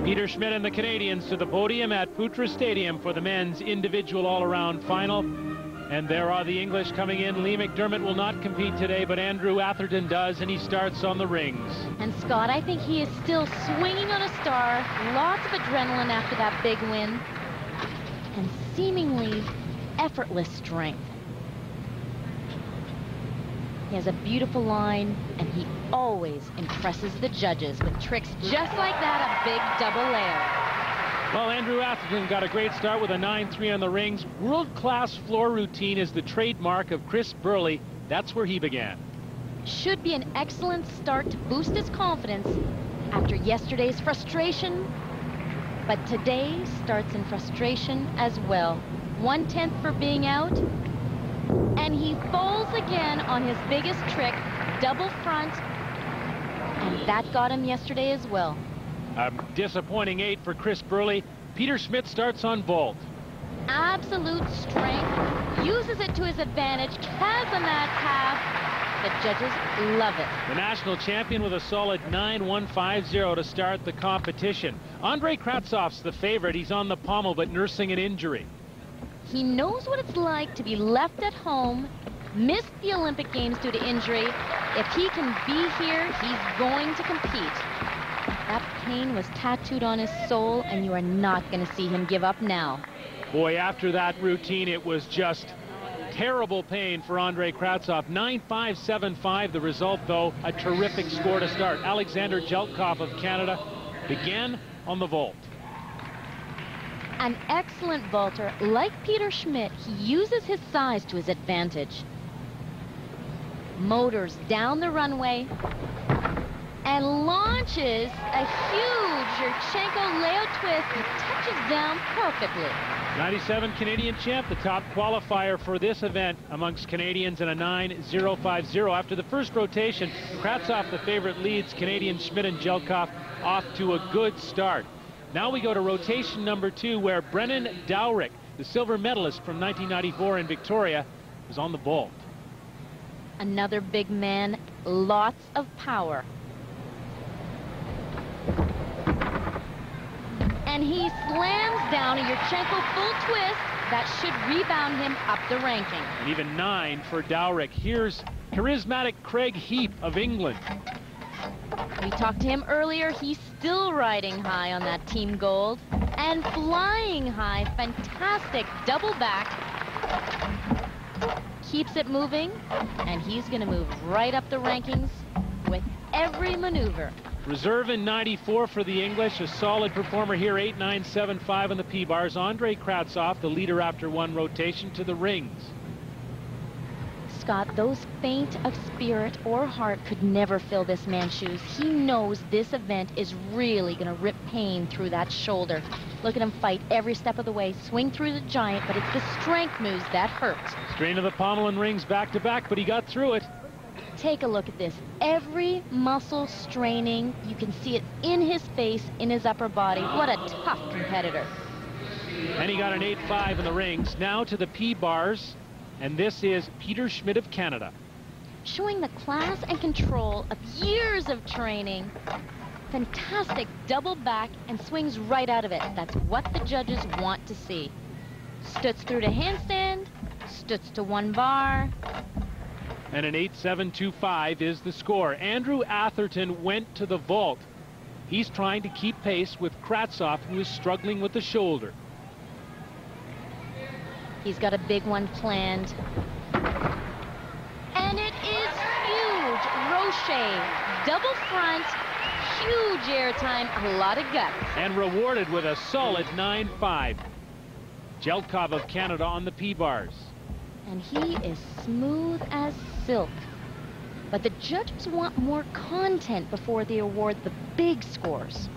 Peter Schmidt and the Canadians to the podium at Putra Stadium for the men's individual all-around final. And there are the English coming in. Lee McDermott will not compete today, but Andrew Atherton does, and he starts on the rings. And Scott, I think he is still swinging on a star. Lots of adrenaline after that big win. And seemingly effortless strength. He has a beautiful line, and he always impresses the judges with tricks just like that, a big double layer. Well, Andrew Atherton got a great start with a 9-3 on the rings. World-class floor routine is the trademark of Chris Burley. That's where he began. Should be an excellent start to boost his confidence after yesterday's frustration. But today starts in frustration as well. 1/10 for being out. And he falls again on his biggest trick, double front. And that got him yesterday as well. A disappointing 8 for Chris Burley. Peter Schmidt starts on vault. Absolute strength. Uses it to his advantage. Chasm that half. The judges love it. The national champion with a solid 9-1-5-0 to start the competition. Andrei Kratsov's the favorite. He's on the pommel but nursing an injury. He knows what it's like to be left at home, missed the Olympic Games due to injury. If he can be here, he's going to compete. That pain was tattooed on his soul, and you are not going to see him give up now. Boy, after that routine, it was just terrible pain for Andrei Kratsov. 9-5-7-5 the result, though. A terrific score to start. Alexander Jeltkov of Canada began on the vault. An excellent vaulter. Like Peter Schmidt, he uses his size to his advantage. Motors down the runway and launches a huge Yurchenko layout twist and touches down perfectly. 97 Canadian champ, the top qualifier for this event amongst Canadians in a 9-0-5-0. After the first rotation, Kratsov, the favorite, leads Canadian Schmidt and Jeltkov off to a good start. Now we go to rotation number 2, where Brennan Dowrick, the silver medalist from 1994 in Victoria, is on the vault. Another big man, lots of power. And he slams down a Yurchenko full twist that should rebound him up the ranking. And even 9 for Dowrick. Here's charismatic Craig Heap of England. We talked to him earlier. He's still riding high on that team gold and flying high. Fantastic double back. Keeps it moving, and he's going to move right up the rankings with every maneuver. Reserve in 94 for the English. A solid performer here, 8-9-7-5 on the P-bars. Andrei Kratsov, the leader after one rotation, to the rings. Scott, those faint of spirit or heart could never fill this man's shoes. He knows this event is really going to rip pain through that shoulder. Look at him fight every step of the way, swing through the giant, but it's the strength moves that hurt. Strain of the pommel and rings back to back, but he got through it. Take a look at this. Every muscle straining. You can see it in his face, in his upper body. What a tough competitor. And he got an 8-5 in the rings. Now to the P-bars. And this is Peter Schmidt of Canada. Showing the class and control of years of training. Fantastic double back and swings right out of it. That's what the judges want to see. Stutz through to handstand, stutz to one bar. And an 8-7-2-5 is the score. Andrew Atherton went to the vault. He's trying to keep pace with Kratsov, who is struggling with the shoulder. He's got a big one planned. And it is huge. Rocher, double front, huge airtime, a lot of guts. And rewarded with a solid 9-5. Jeltkov of Canada on the P-bars. And he is smooth as silk. But the judges want more content before they award the big scores.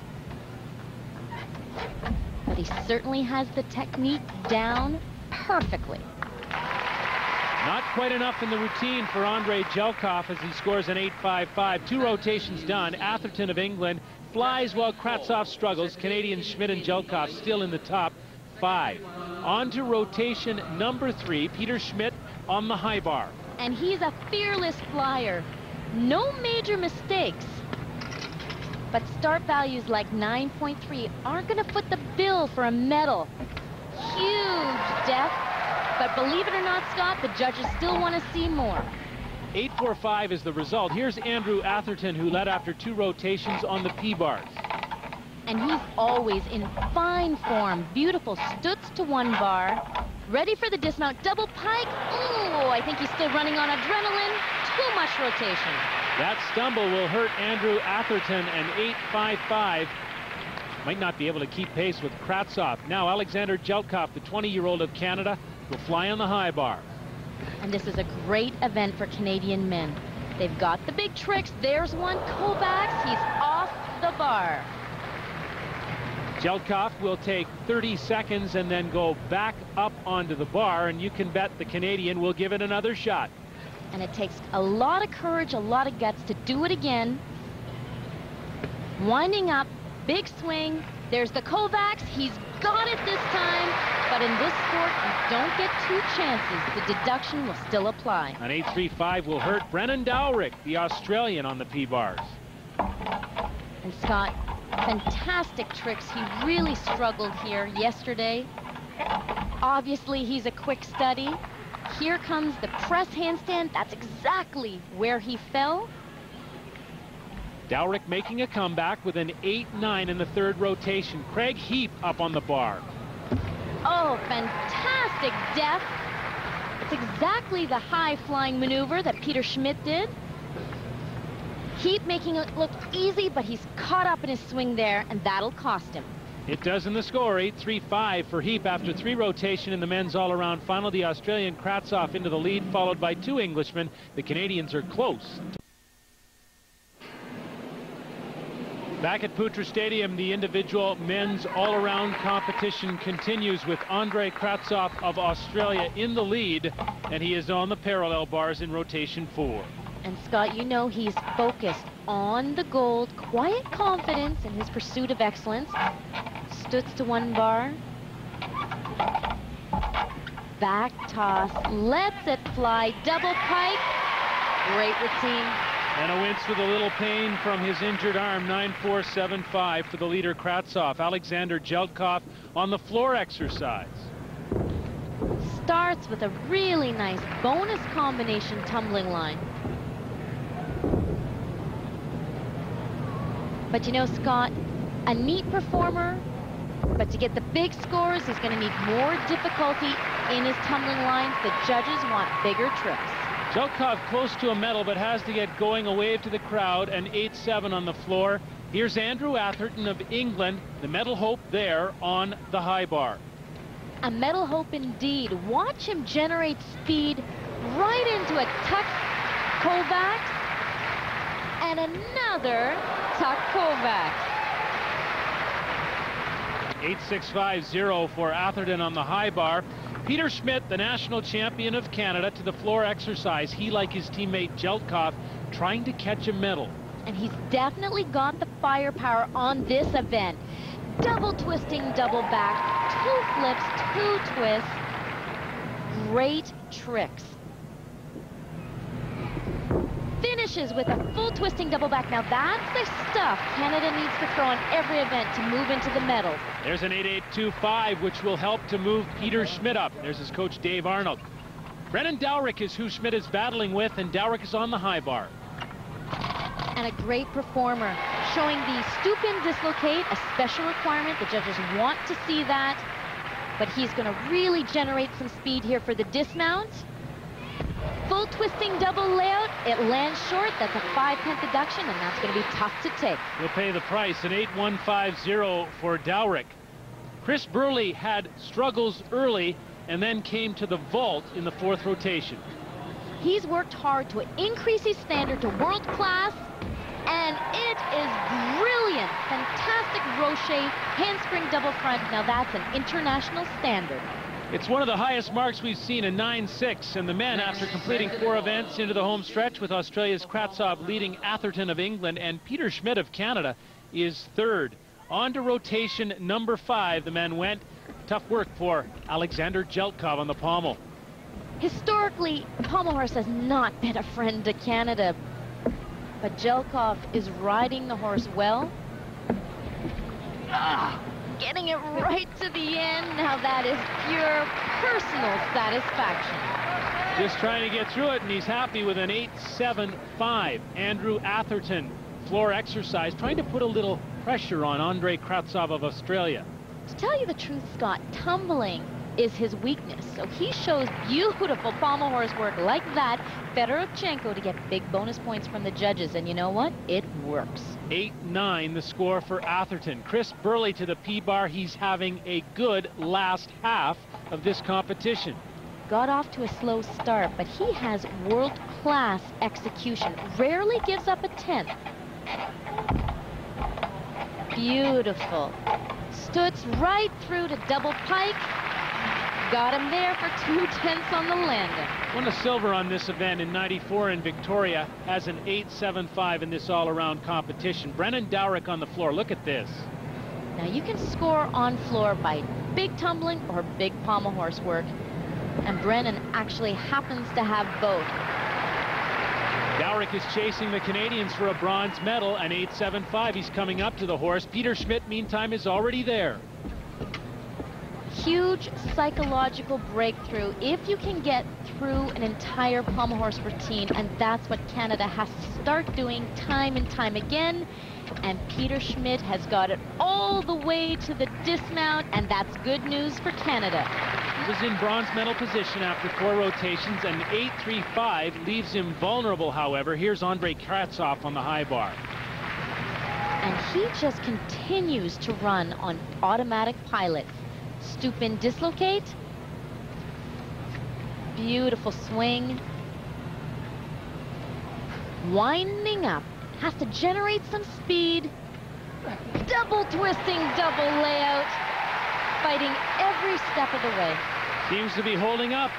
But he certainly has the technique down perfectly. Not quite enough in the routine for Andrei Jeltkov as he scores an 8-5-5. 2 rotations done. Atherton of England flies while Kratsov struggles. Canadian Schmidt and Jeltkov still in the top 5. On to rotation number 3. Peter Schmidt on the high bar. And he's a fearless flyer. No major mistakes. But start values like 9.3 aren't going to foot the bill for a medal. Huge depth. But believe it or not, Scott, the judges still want to see more. 8.45 is the result. Here's Andrew Atherton, who led after 2 rotations on the P-bars. And he's always in fine form. Beautiful stutz to 1 bar. Ready for the dismount. Double pike. Ooh, I think he's still running on adrenaline. Too much rotation. That stumble will hurt Andrew Atherton, and 8.55 might not be able to keep pace with Kratsov. Now Alexander Jelkov, the 20-year-old of Canada, will fly on the high bar. And this is a great event for Canadian men. They've got the big tricks. There's one. Kovacs. He's off the bar. Jelkov will take 30 seconds and then go back up onto the bar, and you can bet the Canadian will give it another shot. And it takes a lot of courage, a lot of guts to do it again. Winding up, big swing. There's the Kovacs. He's got it this time. But in this sport, you don't get 2 chances. The deduction will still apply. An 8.35 will hurt Brennan Dowrick, the Australian, on the P-bars. And Scott, fantastic tricks. He really struggled here yesterday. Obviously, he's a quick study. Here comes the press handstand. That's exactly where he fell. Dowrick making a comeback with an 8.9 in the 3rd rotation. Craig Heap up on the bar. Oh, fantastic depth. It's exactly the high-flying maneuver that Peter Schmidt did. Heap making it look easy, but he's caught up in his swing there, and that'll cost him. It does in the score. 8.35 for Heap after 3 rotation in the men's all-around final. The Australian Kratsov into the lead, followed by 2 Englishmen. The Canadians are close. Back at Putra Stadium, the individual men's all-around competition continues with Andrei Kratsov of Australia in the lead, and he is on the parallel bars in rotation 4. And Scott, you know he's focused on the gold, quiet confidence in his pursuit of excellence. Stutz to 1 bar. Back toss, lets it fly, double pike. Great routine. And a wince with a little pain from his injured arm. 9.475 for the leader Kratsov. Alexander Jelkov on the floor exercise. Starts with a really nice bonus combination tumbling line. But you know, Scott, a neat performer, but to get the big scores, he's going to need more difficulty in his tumbling lines. The judges want bigger trips. Jelkov close to a medal, but has to get going. A wave to the crowd, and 8.7 on the floor. Here's Andrew Atherton of England, the medal hope there on the high bar. A medal hope indeed. Watch him generate speed right into a tuck Kovacs and another tuck Kovacs. 8.650 for Atherton on the high bar. Peter Schmidt, the national champion of Canada, to the floor exercise. He, like his teammate Jelkov, trying to catch a medal. And he's definitely got the firepower on this event. Double twisting, double back, 2 flips, 2 twists. Great tricks. Finishes with a full twisting double back. Now that's the stuff Canada needs to throw on every event to move into the medals. There's an 8.825, which will help to move Peter Schmidt up. There's his coach, Dave Arnold. Brennan Dowrick is who Schmidt is battling with, and Dowrick is on the high bar. And a great performer, showing the stoop and dislocate, a special requirement. The judges want to see that, but he's going to really generate some speed here for the dismount. Full twisting double layout. It lands short. That's a 5-10 deduction, and that's going to be tough to take. He'll pay the price. An 8.150 for Dowrick. Chris Burley had struggles early and then came to the vault in the 4th rotation. He's worked hard to increase his standard to world class, and it is brilliant. Fantastic Rocher handspring double front. Now that's an international standard. It's one of the highest marks we've seen, a 9.6, and the men, after completing 4 events into the home stretch, with Australia's Kratsov leading Atherton of England, and Peter Schmidt of Canada is 3rd. On to rotation number 5, the men went. Tough work for Alexander Jelkov on the pommel. Historically, pommel horse has not been a friend to Canada, but Jelkov is riding the horse well. Getting it right to the end. Now that is pure personal satisfaction. Just trying to get through it, and he's happy with an 8.75. Andrew Atherton, floor exercise, trying to put a little pressure on Andrei Kratsov of Australia. To tell you the truth, Scott, tumbling is his weakness. So he shows beautiful pommel horse work like that. Fedorchenko to get big bonus points from the judges. And you know what? It works. 8-9 the score for Atherton. Chris Burley to the P-bar. He's having a good last half of this competition. Got off to a slow start, but he has world-class execution. Rarely gives up a tenth. Beautiful. Stutz right through to double pike. Got him there for 2/10 on the landing. Won a silver on this event in '94 in Victoria. Has an 8.75 in this all-around competition. Brennan Dowrick on the floor. Look at this. Now you can score on floor by big tumbling or big pommel horse work. And Brennan actually happens to have both. Dowrick is chasing the Canadians for a bronze medal, an 8.75. He's coming up to the horse. Peter Schmidt, meantime, is already there. Huge psychological breakthrough if you can get through an entire pommel horse routine, and that's what Canada has to start doing time and time again. And Peter Schmidt has got it all the way to the dismount, and that's good news for Canada. He was in bronze medal position after 4 rotations, and 8.35 leaves him vulnerable, however. Here's Andrei Kratsov on the high bar. And he just continues to run on automatic pilot. Stoop in, dislocate. Beautiful swing. Winding up. Has to generate some speed. Double twisting, double layout. Fighting every step of the way. Seems to be holding up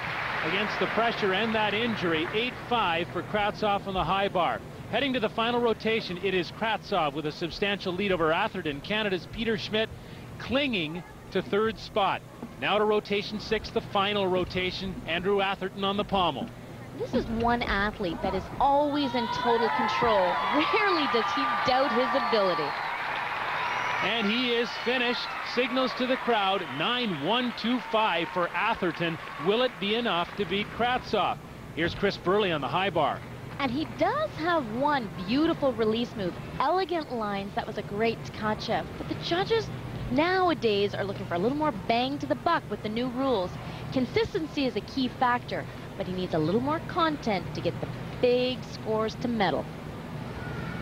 against the pressure and that injury. 8.5 for Kratsov on the high bar. Heading to the final rotation, it is Kratsov with a substantial lead over Atherton. Canada's Peter Schmidt clinging to 3rd spot. Now to rotation 6, the final rotation. Andrew Atherton on the pommel. This is one athlete that is always in total control. Rarely does he doubt his ability. And he is finished. Signals to the crowd. 9.125 for Atherton. Will it be enough to beat Kratsov? Here's Chris Burley on the high bar. And he does have one beautiful release move. Elegant lines. That was a great Tkachev. But the judges nowadays are looking for a little more bang to the buck with the new rules. Consistency is a key factor, but he needs a little more content to get the big scores to medal.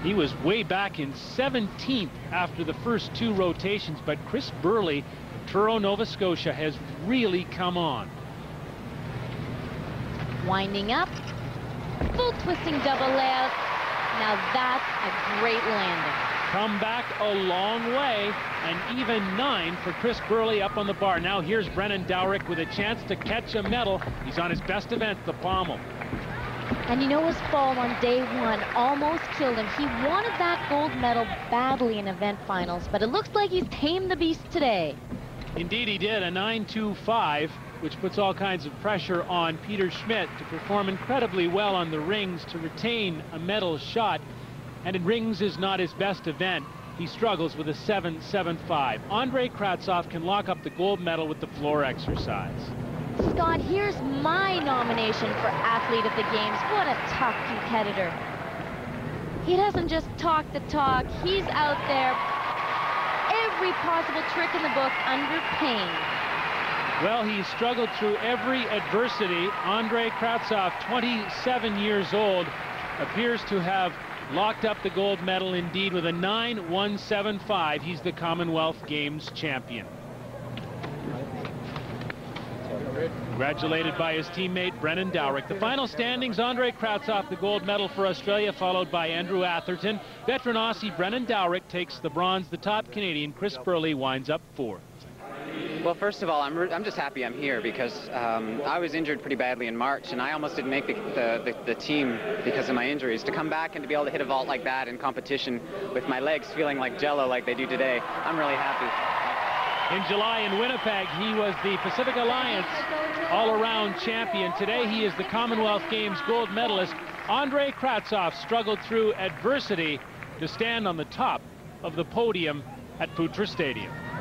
He was way back in 17th after the first 2 rotations, but Chris Burley of Truro, Nova Scotia has really come on. Winding up, full twisting double layout. Now that's a great landing. Come back a long way, and even 9 for Chris Burley up on the bar. Now here's Brennan Dowrick with a chance to catch a medal. He's on his best event, the pommel. And you know, his fall on day 1 almost killed him. He wanted that gold medal badly in event finals, but it looks like he's tamed the beast today. Indeed he did, a 9.25, which puts all kinds of pressure on Peter Schmidt to perform incredibly well on the rings to retain a medal shot. And in rings is not his best event. He struggles with a 7.75. Andrei Kratsov can lock up the gold medal with the floor exercise. Scott, here's my nomination for Athlete of the Games. What a tough competitor. He doesn't just talk the talk. He's out there every possible trick in the book under pain. Well, he's struggled through every adversity. Andrei Kratsov, 27 years old, appears to have locked up the gold medal indeed with a 9.175. He's the Commonwealth Games champion. Congratulated by his teammate Brennan Dowrick. The final standings: Andrei Kratsov, the gold medal for Australia, followed by Andrew Atherton. Veteran Aussie Brennan Dowrick takes the bronze. The top Canadian, Chris Burley, winds up 4th. Well, first of all, I'm just happy I'm here because I was injured pretty badly in March, and I almost didn't make the team because of my injuries. To come back and to be able to hit a vault like that in competition with my legs feeling like jello like they do today, I'm really happy. In July in Winnipeg, he was the Pacific Alliance all-around champion. Today, he is the Commonwealth Games gold medalist. Andrei Kratsov struggled through adversity to stand on the top of the podium at Putra Stadium.